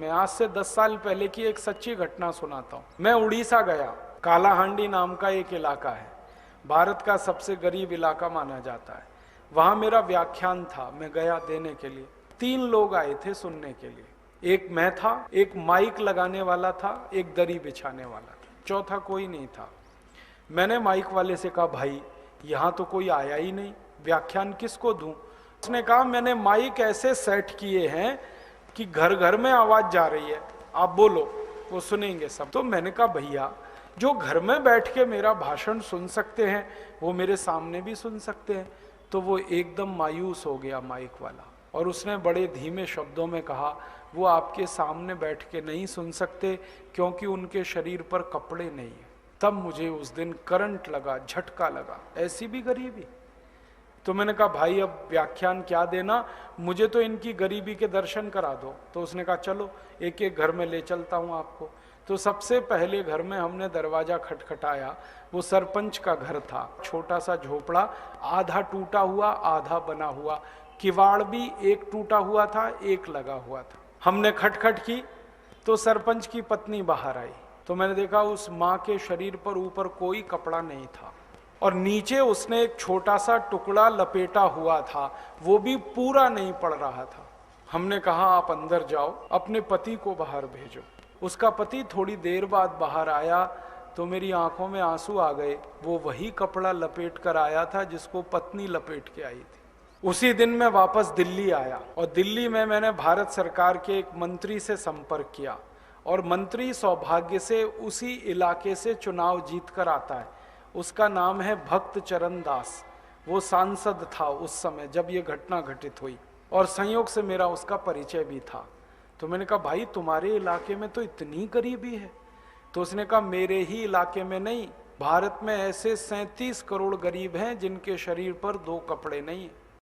मैं आज से 10 साल पहले की एक सच्ची घटना सुनाता हूँ। मैं उड़ीसा गया। कालाहांडी नाम का एक इलाका है, भारत का सबसे गरीब इलाका माना जाता है। वहां मेरा व्याख्यान था, मैं गया देने के लिए। 3 लोग आए थे सुनने के लिए। एक मैं था, एक माइक लगाने वाला था, एक दरी बिछाने वाला था, चौथा कोई नहीं था। मैंने माइक वाले से कहा, भाई यहाँ तो कोई आया ही नहीं, व्याख्यान किसको दूं? उसने कहा, मैंने माइक ऐसे सेट किए हैं कि घर घर में आवाज जा रही है, आप बोलो वो सुनेंगे सब। तो मैंने कहा, भैया जो घर में बैठ के मेरा भाषण सुन सकते हैं वो मेरे सामने भी सुन सकते हैं। तो वो एकदम मायूस हो गया माइक वाला, और उसने बड़े धीमे शब्दों में कहा, वो आपके सामने बैठ के नहीं सुन सकते क्योंकि उनके शरीर पर कपड़े नहीं है। तब मुझे उस दिन करंट लगा, झटका लगा, ऐसी भी गरीबी। तो मैंने कहा, भाई अब व्याख्यान क्या देना, मुझे तो इनकी गरीबी के दर्शन करा दो। तो उसने कहा, चलो एक एक घर में ले चलता हूँ आपको। तो सबसे पहले घर में हमने दरवाजा खटखटाया। वो सरपंच का घर था, छोटा सा झोपड़ा, आधा टूटा हुआ आधा बना हुआ, किवाड़ भी एक टूटा हुआ था एक लगा हुआ था। हमने खटखट की तो सरपंच की पत्नी बाहर आई। तो मैंने देखा उस माँ के शरीर पर ऊपर कोई कपड़ा नहीं था, और नीचे उसने एक छोटा सा टुकड़ा लपेटा हुआ था, वो भी पूरा नहीं पड़ रहा था। हमने कहा, आप अंदर जाओ, अपने पति को बाहर भेजो। उसका पति थोड़ी देर बाद बाहर आया तो मेरी आंखों में आंसू आ गए। वो वही कपड़ा लपेट कर आया था जिसको पत्नी लपेट के आई थी। उसी दिन मैं वापस दिल्ली आया, और दिल्ली में मैंने भारत सरकार के एक मंत्री से संपर्क किया, और मंत्री सौभाग्य से उसी इलाके से चुनाव जीत कर आता है। उसका नाम है भक्त चरण दास। वो सांसद था उस समय जब ये घटना घटित हुई, और संयोग से मेरा उसका परिचय भी था। तो मैंने कहा, भाई तुम्हारे इलाके में तो इतनी गरीबी है? तो उसने कहा, मेरे ही इलाके में नहीं, भारत में ऐसे 37 करोड़ गरीब हैं जिनके शरीर पर 2 कपड़े नहीं है।